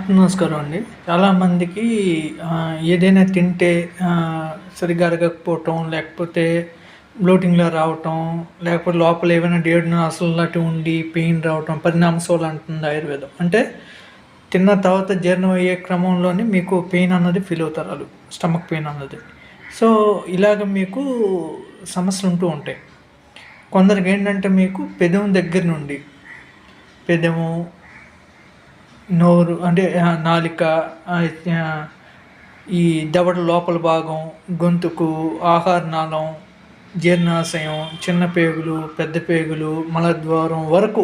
నమస్కారం అండి. చాలామందికి ఏదైనా తింటే సరిగ్గా అరగకపోవటం, లేకపోతే బ్లోటింగ్‌లా రావటం, లేకపోతే లోపల ఏవైనా జీర్ణాశయాలు లాంటివి ఉండి పెయిన్ రావటం, పరిణామశోల అంటుంది ఆయుర్వేదం. అంటే తిన్న తర్వాత జీర్ణం అయ్యే క్రమంలోనే మీకు పెయిన్ అన్నది ఫీల్ అవుతారు ఆళ్ళు. స్టమక్ పెయిన్ అన్నది. సో, ఇలాగ మీకు సమస్యలు ఉంటూ ఉంటాయి. కొందరికేంటంటే మీకు పెదవు దగ్గర నుండి పెదవు, నోరు అంటే నాలిక, ఈ దవడ లోపల భాగం, గొంతుకు, ఆహార నాళం, జీర్ణాశయం, చిన్న పేగులు, పెద్ద పేగులు, మలద్వారం వరకు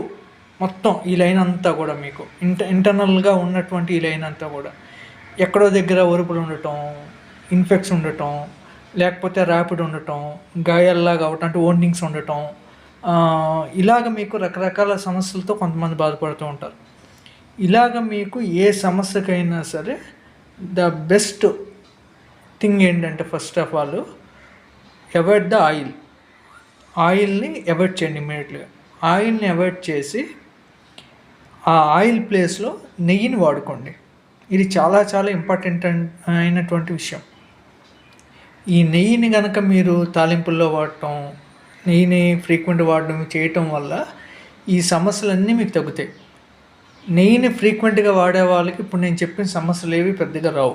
మొత్తం ఈ లైన్ అంతా కూడా మీకు ఇంటర్నల్‌గా ఉన్నటువంటి ఈ లైన్ అంతా కూడా ఎక్కడో దగ్గర ఒరుపులు ఉండటం, ఇన్ఫెక్షన్ ఉండటం, లేకపోతే ర్యాపిడ్ ఉండటం, గాయాల్లాగా అవ్వటం అంటే వోండింగ్స్ ఉండటం, ఇలాగ మీకు రకరకాల సమస్యలతో కొంతమంది బాధపడుతూ ఉంటారు. ఇలాగ మీకు ఏ సమస్యకైనా సరే ద బెస్ట్ థింగ్ ఏంటంటే first of all avoid the oil. ఆయిల్ని అవాయిడ్ చేయండి ఇమ్మీడియట్‌గా. ఆయిల్ని అవాయిడ్ చేసి ఆ ఆయిల్ ప్లేస్‌లో నెయ్యిని వాడుకోండి. ఇది చాలా చాలా ఇంపార్టెంట్ అయినటువంటి విషయం. ఈ నెయ్యిని గనక మీరు తాలింపుల్లో వాడటం, నెయ్యిని ఫ్రీక్వెంట్ వాడడం చేయటం వల్ల ఈ సమస్యలన్నీ మీకు తగ్గుతాయి. నెయ్యిని ఫ్రీక్వెంట్గా వాడే వాళ్ళకి ఇప్పుడు నేను చెప్పిన సమస్యలు ఏవి పెద్దగా రావు.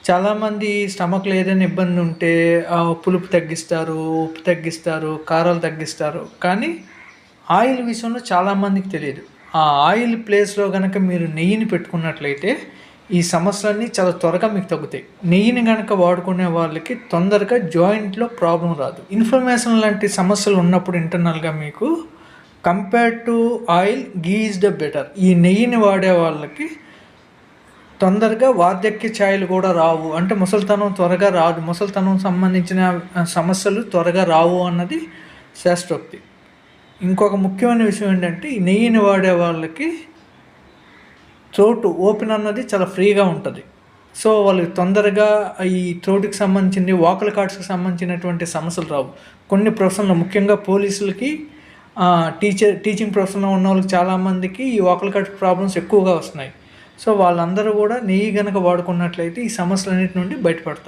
చాలామంది స్టమక్లో ఏదైనా ఇబ్బంది ఉంటే పులుపు తగ్గిస్తారు, ఉప్పు తగ్గిస్తారు, కారాలు తగ్గిస్తారు. కానీ ఆయిల్ విషయంలో చాలామందికి తెలియదు. ఆ ఆయిల్ ప్లేస్లో కనుక మీరు నెయ్యిని పెట్టుకున్నట్లయితే ఈ సమస్యలన్నీ చాలా త్వరగా మీకు తగ్గుతాయి. నెయ్యిని కనుక వాడుకునే వాళ్ళకి తొందరగా జాయింట్లో ప్రాబ్లం రాదు. ఇన్ఫ్లమేషన్ లాంటి సమస్యలు ఉన్నప్పుడు ఇంటర్నల్గా మీకు compare to oil ghee is the better. ఈ నెయ్యిని వాడే వాళ్ళకి తొందరగా వార్ధక్య ఛాయలు కూడా రావు. అంటే ముసలితనం త్వరగా రాదు. ముసలితనం సంబంధించిన సమస్యలు త్వరగా రావు అన్నది శాస్త్రోక్తి. ఇంకొక ముఖ్యమైన విషయం ఏంటంటే ఈ నెయ్యిని వాడే వాళ్ళకి థ్రోట్ ఓపెన్ అన్నది చాలా ఫ్రీగా ఉంటుంది. సో వాళ్ళకి తొందరగా ఈ థ్రోట్కి సంబంధించింది, వోకల్ కార్డ్స్కి సంబంధించినటువంటి సమస్యలు రావు. కొన్ని ప్రొఫెషన్లో ముఖ్యంగా పోలీసులకి, టీచింగ్ ప్రొఫెషన్లో ఉన్న వాళ్ళకి చాలామందికి ఈ వోకల్ కార్డ్ ప్రాబ్లమ్స్ ఎక్కువగా వస్తున్నాయి. సో వాళ్ళందరూ కూడా నెయ్యి కనుక వాడుకున్నట్లయితే ఈ సమస్యలన్నిటి నుండి బయటపడతారు.